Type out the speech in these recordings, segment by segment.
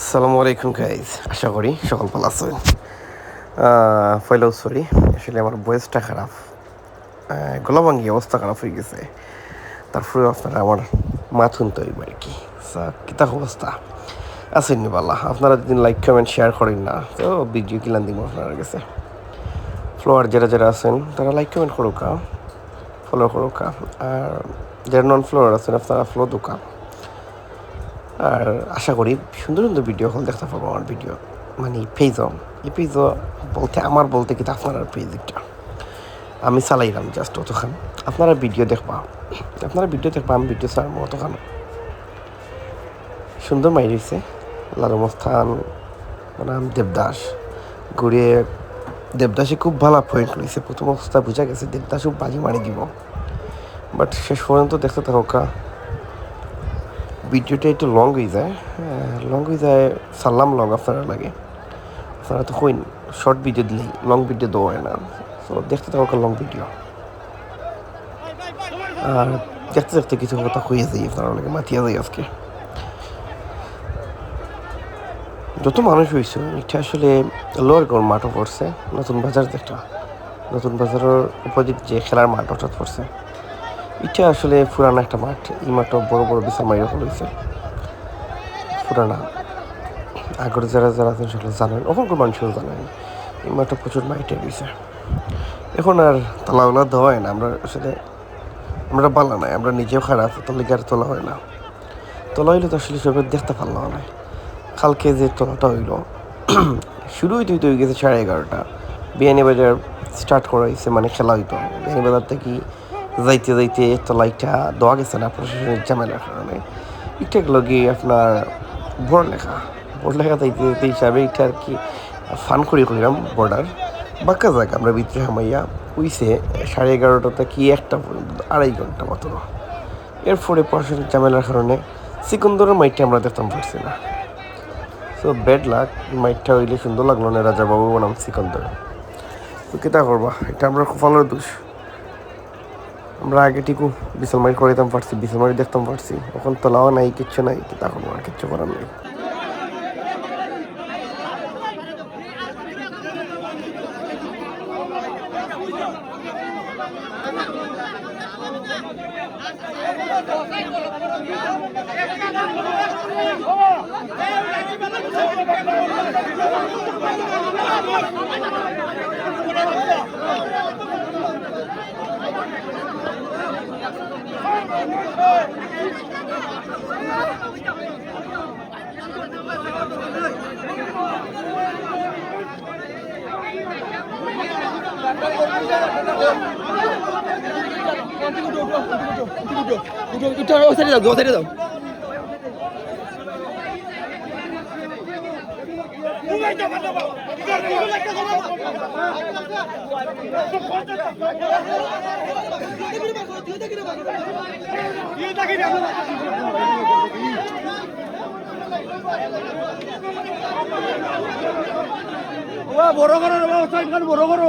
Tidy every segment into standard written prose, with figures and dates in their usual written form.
আসসালামু আলাইকুম গাইজ, আশা করি সকল ভালো আছেন। পয়লাও সরি, আসলে আমার বয়সটা খারাপ, গলা ভাঙ্গি অবস্থা খারাপ হয়ে গেছে। তারপরে আপনারা আমার মাথুন তো আর কি কিতা অবস্থা আছেন নি বালা। আপনারা যদি লাইক কমেন্ট শেয়ার করেন না তো ভিডিও কিলান দিব আপনার কাছে। ফলোয়ার যারা যারা আছেন তারা লাইক কমেন্ট করুক, ফলো করুক, আর যারা নন ফলোয়ার আছেন আপনারা ফলো দুকা। আর আশা করি সুন্দর সুন্দর ভিডিও হল দেখতে পাবো আমার ভিডিও, মানে এই পেজও বলতে আমার বলতে কিন্তু আপনার পেজ একটা আমি চালাইলাম জাস্ট অতখান। আপনারা ভিডিও দেখবা আমি ভিডিও ছাড়বো অতখান। সুন্দর মাই রয়েছে লালমস্থান বনাম দেবদাস ঘুরিয়ে। দেবদাসে খুব ভালো পয়েন্ট রয়েছে, প্রথম অবস্থা বোঝা গেছে দেবদাসও বাজি মারি দিব, বাট শেষ পর্যন্ত দেখতে থাকা। ভিডিওটা একটু লং হয়ে যায়, সারলাম লং আপনারা লাগে। আপনারা তো হইন শর্ট ভিডিও দিলেই, লং ভিডিও দেওয়া হয় না। তো দেখতে থাকা লং ভিডিও, আর দেখতে দেখতে কিছু কথা হয়ে যায় আপনারা লাগে মাতিয়া যায় আজকে। যত মানুষ হয়েছে এটা আসলে লোয়ার গড় মাঠও পড়ছে, নতুন বাজার যেটা, নতুন বাজারের অপোজিট যে খেলার মাঠ হঠাৎ পড়ছে, এটা আসলে পুরানো একটা মাঠ। এই মাঠও বড় বড় বিশাল মাইরা হয়েছে পুরানা। আগের যারা যারা আছেন সেগুলো জানেন, ওখানকার মানুষও জানেন এই মাঠটা প্রচুর মাইটে রয়েছে। এখন আর তোলা দেওয়া হয় না, আমরা বালা নাই, আমরা নিজেও খারাপ, তাহলে আর তোলা হয় না। তোলা হইলে তো আসলে সবাই দেখতে পারলাম না। কালকে যে তোলাটা হইল শুরুই হয়ে গেছে 11:30। বিয়ানীবাজার স্টার্ট করা হয়েছে, মানে খেলা হইতো বিয়ানীবাজার থেকে যাইতে যাইতে তোলাইটা দেওয়া গেছে না প্রশাসনের ঝামেলার কারণে। এটা লগে আপনার বোর্ড লেখা যাইতে যেতে হিসাবে এটা আর কি ফান করিলাম বর্ডার বাঁকা জায়গা। আমরা ভিতরে হামাইয়া উইছে 11:30 কি 1টা পর্যন্ত, 2.5 ঘন্টা মাত্র। এরপরে প্রশাসনিক ঝামেলার কারণে সিকন্দরের মাইটটা আমরা দেখতাম পারছি না। সো ব্যাড লাক, মাইটটা হইলে সুন্দর লাগলো না, রাজাবাবু বনাম সিকন্দর। তো কেটা করবা, এটা আমরা কপালের দোষ। আমরা আগে ঠিকও বিশাল মাইট করাইতাম পারছি, বিশাল মাইট দেখতাম পারছি, এখন তোলাও নাই, কিচ্ছু নাই, তা করবো আর কিচ্ছু করার নেই। বড় করো বড় করো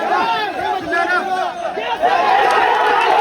Yeah.